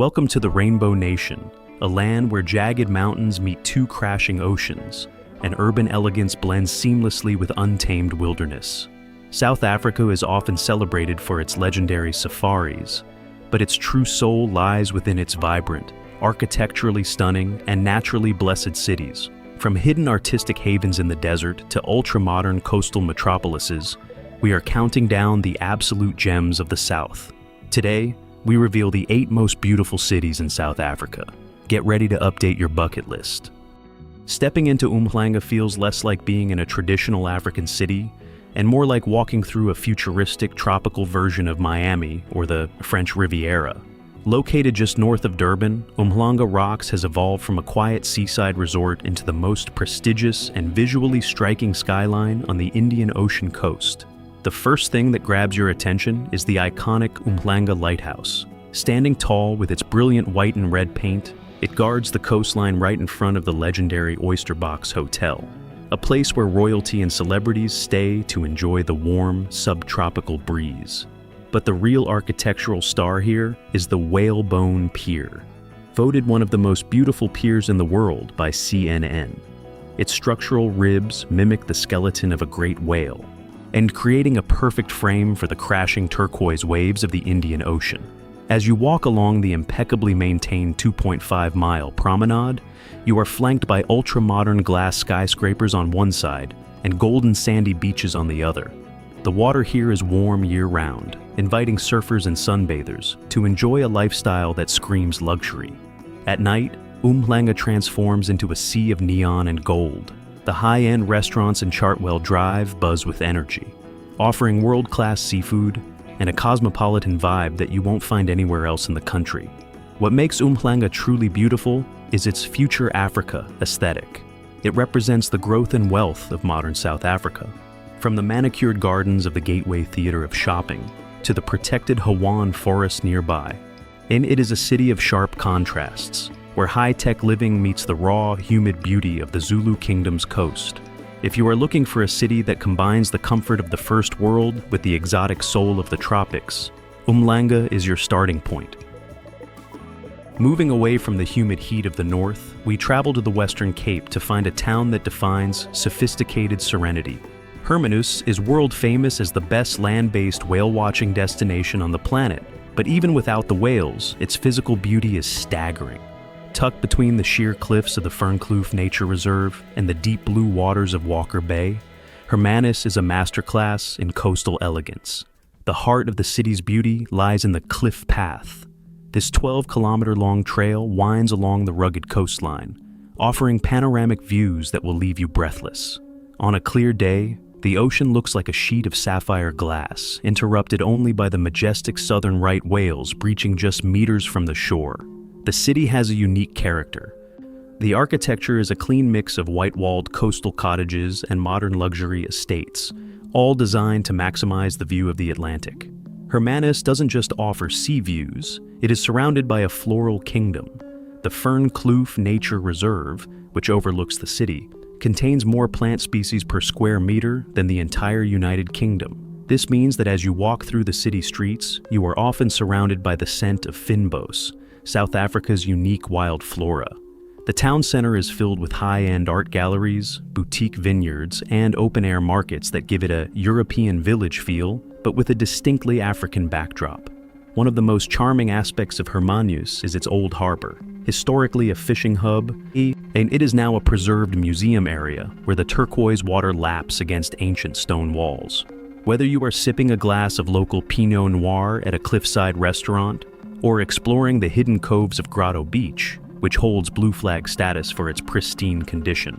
Welcome to the Rainbow Nation, a land where jagged mountains meet two crashing oceans, and urban elegance blends seamlessly with untamed wilderness. South Africa is often celebrated for its legendary safaris, but its true soul lies within its vibrant, architecturally stunning, and naturally blessed cities. From hidden artistic havens in the desert to ultra-modern coastal metropolises, we are counting down the absolute gems of the South. Today, we reveal the 8 most beautiful cities in South Africa. Get ready to update your bucket list. Stepping into Umhlanga feels less like being in a traditional African city and more like walking through a futuristic tropical version of Miami or the French Riviera. Located just north of Durban, Umhlanga Rocks has evolved from a quiet seaside resort into the most prestigious and visually striking skyline on the Indian Ocean coast. The first thing that grabs your attention is the iconic Umhlanga Lighthouse. Standing tall with its brilliant white and red paint, it guards the coastline right in front of the legendary Oyster Box Hotel, a place where royalty and celebrities stay to enjoy the warm, subtropical breeze. But the real architectural star here is the Whalebone Pier, voted one of the most beautiful piers in the world by CNN. Its structural ribs mimic the skeleton of a great whale, and creating a perfect frame for the crashing turquoise waves of the Indian Ocean. As you walk along the impeccably maintained 2.5-mile promenade, you are flanked by ultra-modern glass skyscrapers on one side and golden sandy beaches on the other. The water here is warm year-round, inviting surfers and sunbathers to enjoy a lifestyle that screams luxury. At night, Umhlanga transforms into a sea of neon and gold. The high-end restaurants in Chartwell Drive buzz with energy, offering world-class seafood and a cosmopolitan vibe that you won't find anywhere else in the country. What makes Umhlanga truly beautiful is its future Africa aesthetic. It represents the growth and wealth of modern South Africa. From the manicured gardens of the Gateway Theatre of Shopping to the protected Hawan forest nearby. And it is a city of sharp contrasts, where high-tech living meets the raw, humid beauty of the Zulu Kingdom's coast. If you are looking for a city that combines the comfort of the first world with the exotic soul of the tropics, Umhlanga is your starting point. Moving away from the humid heat of the north, we travel to the Western Cape to find a town that defines sophisticated serenity. Hermanus is world famous as the best land-based whale-watching destination on the planet, but even without the whales, its physical beauty is staggering. Tucked between the sheer cliffs of the Fernkloof Nature Reserve and the deep blue waters of Walker Bay, Hermanus is a masterclass in coastal elegance. The heart of the city's beauty lies in the Cliff Path. This 12-kilometer-long trail winds along the rugged coastline, offering panoramic views that will leave you breathless. On a clear day, the ocean looks like a sheet of sapphire glass, interrupted only by the majestic southern right whales breaching just meters from the shore. The city has a unique character. The architecture is a clean mix of white-walled coastal cottages and modern luxury estates, all designed to maximize the view of the Atlantic. Hermanus doesn't just offer sea views, it is surrounded by a floral kingdom. The Fernkloof Nature Reserve, which overlooks the city, contains more plant species per square meter than the entire United Kingdom. This means that as you walk through the city streets, you are often surrounded by the scent of fynbos, South Africa's unique wild flora. The town center is filled with high-end art galleries, boutique vineyards, and open-air markets that give it a European village feel, but with a distinctly African backdrop. One of the most charming aspects of Hermanus is its old harbor. Historically a fishing hub, and it is now a preserved museum area where the turquoise water laps against ancient stone walls. Whether you are sipping a glass of local Pinot Noir at a cliffside restaurant, or exploring the hidden coves of Grotto Beach, which holds blue flag status for its pristine condition,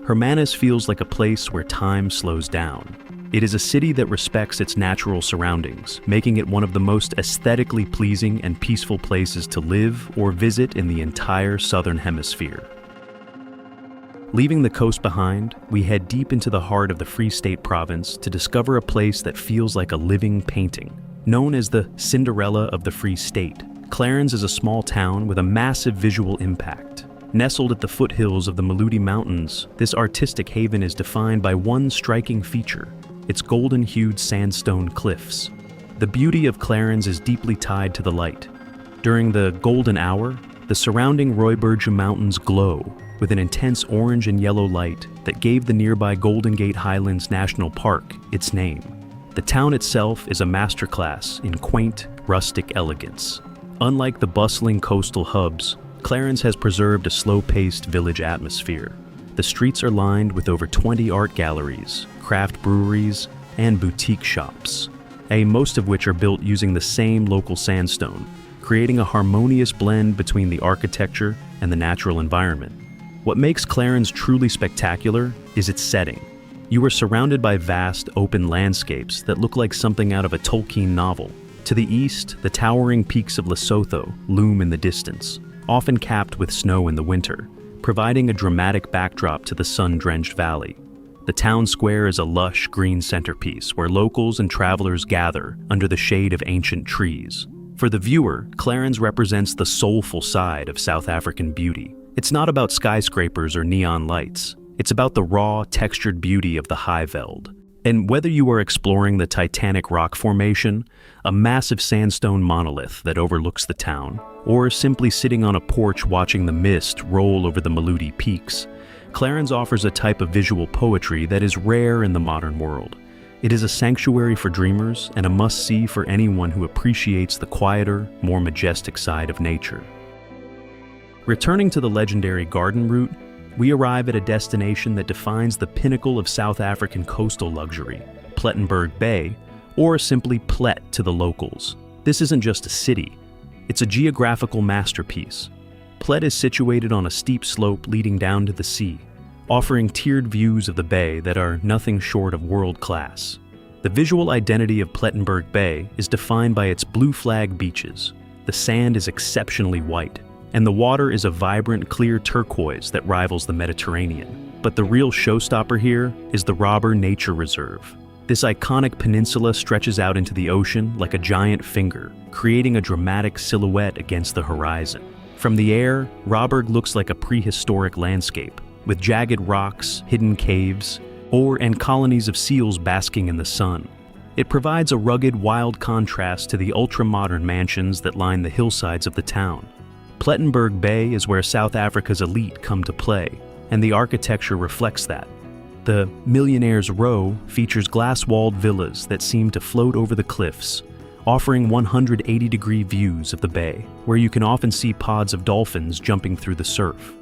Hermanus feels like a place where time slows down. It is a city that respects its natural surroundings, making it one of the most aesthetically pleasing and peaceful places to live or visit in the entire Southern Hemisphere. Leaving the coast behind, we head deep into the heart of the Free State province to discover a place that feels like a living painting. Known as the Cinderella of the Free State, Clarens is a small town with a massive visual impact. Nestled at the foothills of the Maludi Mountains, this artistic haven is defined by one striking feature: its golden-hued sandstone cliffs. The beauty of Clarens is deeply tied to the light. During the golden hour, the surrounding Rooiberge Mountains glow with an intense orange and yellow light that gave the nearby Golden Gate Highlands National Park its name. The town itself is a masterclass in quaint, rustic elegance. Unlike the bustling coastal hubs, Clarence has preserved a slow-paced village atmosphere. The streets are lined with over 20 art galleries, craft breweries, and boutique shops, most of which are built using the same local sandstone, creating a harmonious blend between the architecture and the natural environment. What makes Clarence truly spectacular is its setting. You are surrounded by vast, open landscapes that look like something out of a Tolkien novel. To the east, the towering peaks of Lesotho loom in the distance, often capped with snow in the winter, providing a dramatic backdrop to the sun-drenched valley. The town square is a lush green centerpiece where locals and travelers gather under the shade of ancient trees. For the viewer, Clarence represents the soulful side of South African beauty. It's not about skyscrapers or neon lights. It's about the raw, textured beauty of the high veld. And whether you are exploring the Titanic rock formation, a massive sandstone monolith that overlooks the town, or simply sitting on a porch watching the mist roll over the Maludi peaks, Clarence offers a type of visual poetry that is rare in the modern world. It is a sanctuary for dreamers and a must-see for anyone who appreciates the quieter, more majestic side of nature. Returning to the legendary garden route, we arrive at a destination that defines the pinnacle of South African coastal luxury, Plettenberg Bay, or simply Plet to the locals. This isn't just a city, it's a geographical masterpiece. Plet is situated on a steep slope leading down to the sea, offering tiered views of the bay that are nothing short of world-class. The visual identity of Plettenberg Bay is defined by its blue flag beaches. The sand is exceptionally white, and the water is a vibrant, clear turquoise that rivals the Mediterranean. But the real showstopper here is the Robber Nature Reserve. This iconic peninsula stretches out into the ocean like a giant finger, creating a dramatic silhouette against the horizon. From the air, Robberg looks like a prehistoric landscape, with jagged rocks, hidden caves, and colonies of seals basking in the sun. It provides a rugged, wild contrast to the ultra-modern mansions that line the hillsides of the town. Plettenberg Bay is where South Africa's elite come to play, and the architecture reflects that. The Millionaire's Row features glass-walled villas that seem to float over the cliffs, offering 180-degree views of the bay, where you can often see pods of dolphins jumping through the surf.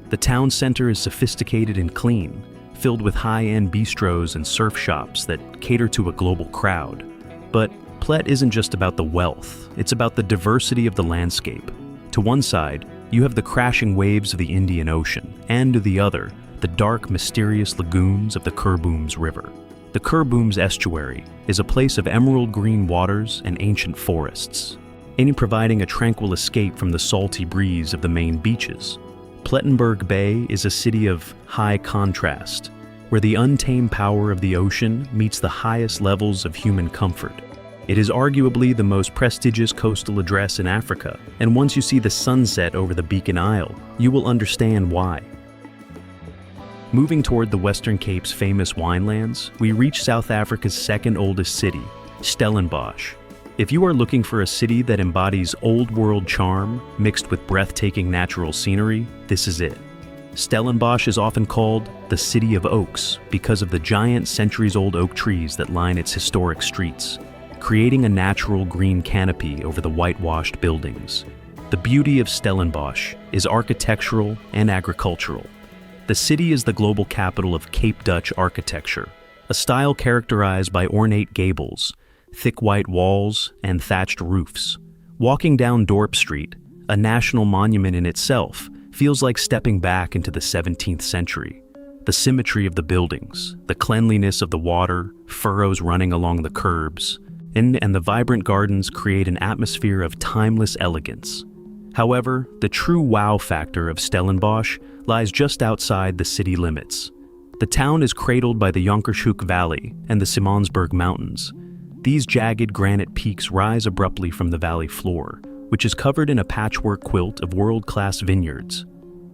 The town center is sophisticated and clean, filled with high-end bistros and surf shops that cater to a global crowd. But Plet isn't just about the wealth, it's about the diversity of the landscape. To one side, you have the crashing waves of the Indian Ocean, and to the other, the dark, mysterious lagoons of the Kerbooms River. The Kerbooms Estuary is a place of emerald green waters and ancient forests, providing a tranquil escape from the salty breeze of the main beaches. Plettenberg Bay is a city of high contrast, where the untamed power of the ocean meets the highest levels of human comfort. It is arguably the most prestigious coastal address in Africa, and once you see the sunset over the Beacon Isle, you will understand why. Moving toward the Western Cape's famous winelands, we reach South Africa's second oldest city, Stellenbosch. If you are looking for a city that embodies old-world charm mixed with breathtaking natural scenery, this is it. Stellenbosch is often called the City of Oaks because of the giant centuries-old oak trees that line its historic streets, creating a natural green canopy over the whitewashed buildings. The beauty of Stellenbosch is architectural and agricultural. The city is the global capital of Cape Dutch architecture, a style characterized by ornate gables, thick white walls, and thatched roofs. Walking down Dorp Street, a national monument in itself, feels like stepping back into the 17th century. The symmetry of the buildings, the cleanliness of the water, furrows running along the curbs, and the vibrant gardens create an atmosphere of timeless elegance. However, the true wow factor of Stellenbosch lies just outside the city limits. The town is cradled by the Jonkershoek Valley and the Simonsberg Mountains. These jagged granite peaks rise abruptly from the valley floor, which is covered in a patchwork quilt of world-class vineyards.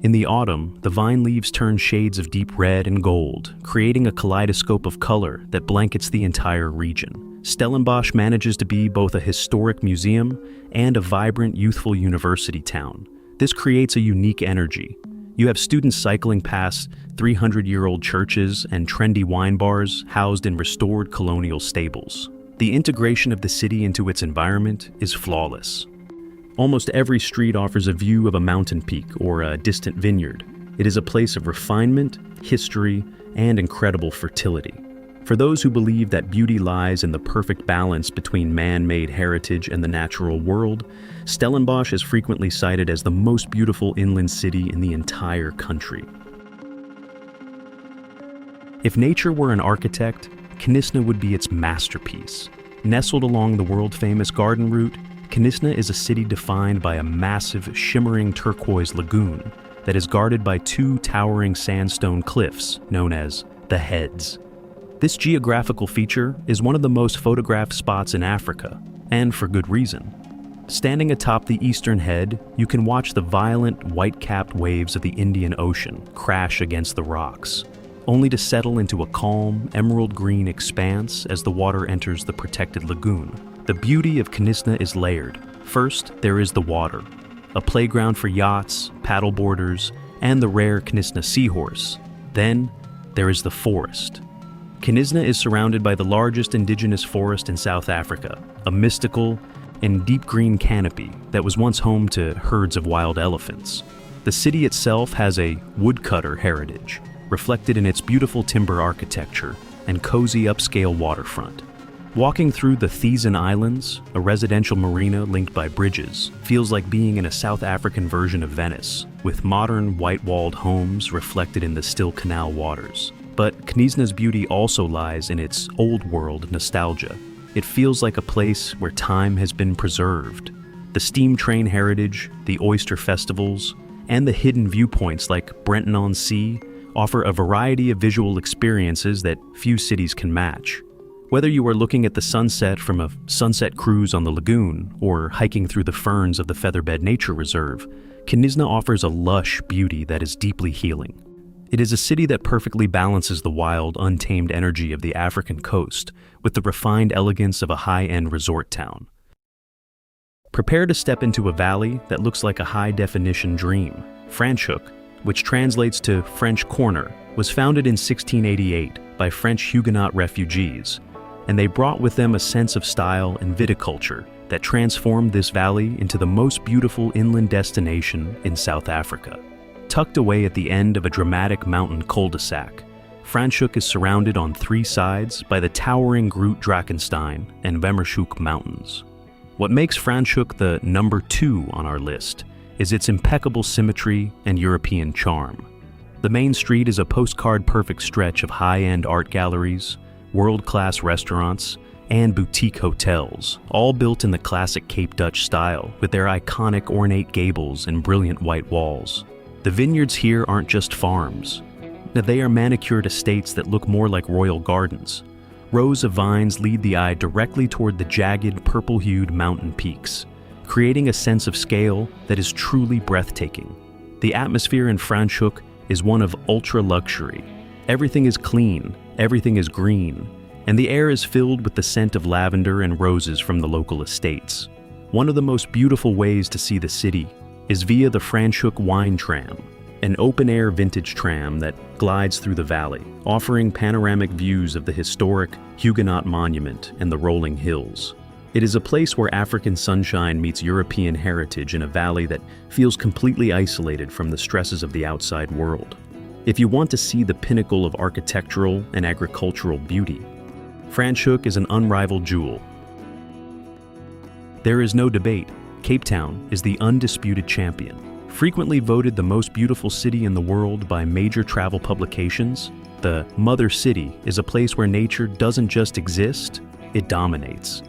In the autumn, the vine leaves turn shades of deep red and gold, creating a kaleidoscope of color that blankets the entire region. Stellenbosch manages to be both a historic museum and a vibrant, youthful university town. This creates a unique energy. You have students cycling past 300-year-old churches and trendy wine bars housed in restored colonial stables. The integration of the city into its environment is flawless. Almost every street offers a view of a mountain peak or a distant vineyard. It is a place of refinement, history, and incredible fertility. For those who believe that beauty lies in the perfect balance between man-made heritage and the natural world, Stellenbosch is frequently cited as the most beautiful inland city in the entire country. If nature were an architect, Knysna would be its masterpiece. Nestled along the world-famous garden route, Knysna is a city defined by a massive, shimmering turquoise lagoon that is guarded by two towering sandstone cliffs known as the Heads. This geographical feature is one of the most photographed spots in Africa, and for good reason. Standing atop the eastern head, you can watch the violent, white-capped waves of the Indian Ocean crash against the rocks, only to settle into a calm, emerald-green expanse as the water enters the protected lagoon. The beauty of Knysna is layered. First, there is the water, a playground for yachts, paddleboarders, and the rare Knysna seahorse. Then, there is the forest. Knysna is surrounded by the largest indigenous forest in South Africa, a mystical and deep green canopy that was once home to herds of wild elephants. The city itself has a woodcutter heritage, reflected in its beautiful timber architecture and cozy upscale waterfront. Walking through the Thesan Islands, a residential marina linked by bridges, feels like being in a South African version of Venice, with modern white-walled homes reflected in the still canal waters. But Knysna's beauty also lies in its old-world nostalgia. It feels like a place where time has been preserved. The steam train heritage, the oyster festivals, and the hidden viewpoints like Brenton-on-Sea offer a variety of visual experiences that few cities can match. Whether you are looking at the sunset from a sunset cruise on the lagoon or hiking through the ferns of the Featherbed Nature Reserve, Knysna offers a lush beauty that is deeply healing. It is a city that perfectly balances the wild, untamed energy of the African coast with the refined elegance of a high-end resort town. Prepare to step into a valley that looks like a high-definition dream. Franschhoek, which translates to French Corner, was founded in 1688 by French Huguenot refugees, and they brought with them a sense of style and viticulture that transformed this valley into the most beautiful inland destination in South Africa. Tucked away at the end of a dramatic mountain cul-de-sac, Franschhoek is surrounded on three sides by the towering Groot Drakensberg and Vermeershoek Mountains. What makes Franschhoek the number 2 on our list is its impeccable symmetry and European charm. The main street is a postcard-perfect stretch of high-end art galleries, world-class restaurants, and boutique hotels, all built in the classic Cape Dutch style with their iconic ornate gables and brilliant white walls. The vineyards here aren't just farms. They are manicured estates that look more like royal gardens. Rows of vines lead the eye directly toward the jagged, purple-hued mountain peaks, creating a sense of scale that is truly breathtaking. The atmosphere in Franschhoek is one of ultra-luxury. Everything is clean, everything is green, and the air is filled with the scent of lavender and roses from the local estates. One of the most beautiful ways to see the city is via the Franschhoek Wine Tram, an open-air vintage tram that glides through the valley, offering panoramic views of the historic Huguenot Monument and the rolling hills. It is a place where African sunshine meets European heritage in a valley that feels completely isolated from the stresses of the outside world. If you want to see the pinnacle of architectural and agricultural beauty, Franschhoek is an unrivaled jewel. There is no debate. Cape Town is the undisputed champion. Frequently voted the most beautiful city in the world by major travel publications, the Mother City is a place where nature doesn't just exist, it dominates.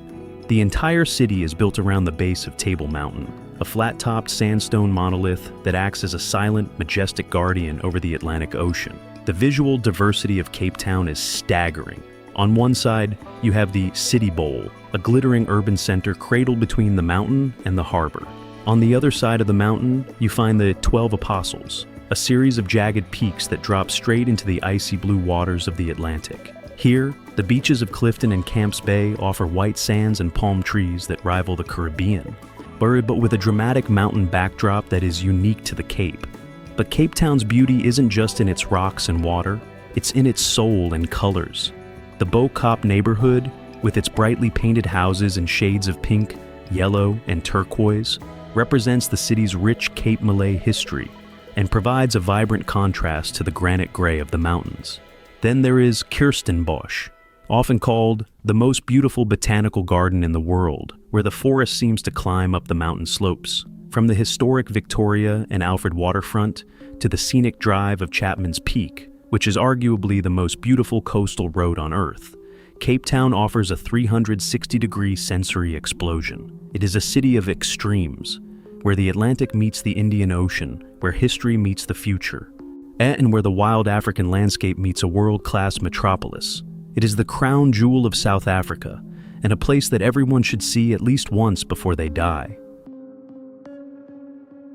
The entire city is built around the base of Table Mountain, a flat-topped sandstone monolith that acts as a silent, majestic guardian over the Atlantic Ocean. The visual diversity of Cape Town is staggering. On one side, you have the City Bowl, a glittering urban center cradled between the mountain and the harbor. On the other side of the mountain, you find the 12 Apostles, a series of jagged peaks that drop straight into the icy blue waters of the Atlantic. Here, the beaches of Clifton and Camps Bay offer white sands and palm trees that rival the Caribbean, but with a dramatic mountain backdrop that is unique to the Cape. But Cape Town's beauty isn't just in its rocks and water, it's in its soul and colors. The Beau Cap neighborhood, with its brightly painted houses in shades of pink, yellow, and turquoise, represents the city's rich Cape Malay history and provides a vibrant contrast to the granite gray of the mountains. Then there is Kirstenbosch, often called the most beautiful botanical garden in the world, where the forest seems to climb up the mountain slopes. From the historic Victoria and Alfred waterfront to the scenic drive of Chapman's Peak, which is arguably the most beautiful coastal road on Earth, Cape Town offers a 360-degree sensory explosion. It is a city of extremes, where the Atlantic meets the Indian Ocean, where history meets the future, and where the wild African landscape meets a world-class metropolis. It is the crown jewel of South Africa, and a place that everyone should see at least once before they die.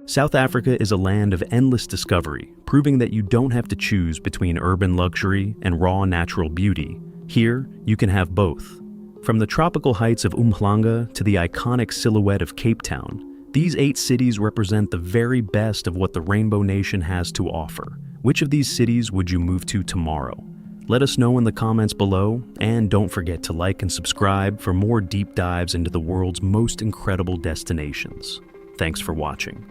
South Africa is a land of endless discovery, proving that you don't have to choose between urban luxury and raw natural beauty. Here, you can have both. From the tropical heights of Umhlanga to the iconic silhouette of Cape Town, these 8 cities represent the very best of what the Rainbow Nation has to offer. Which of these cities would you move to tomorrow? Let us know in the comments below, and don't forget to like and subscribe for more deep dives into the world's most incredible destinations. Thanks for watching.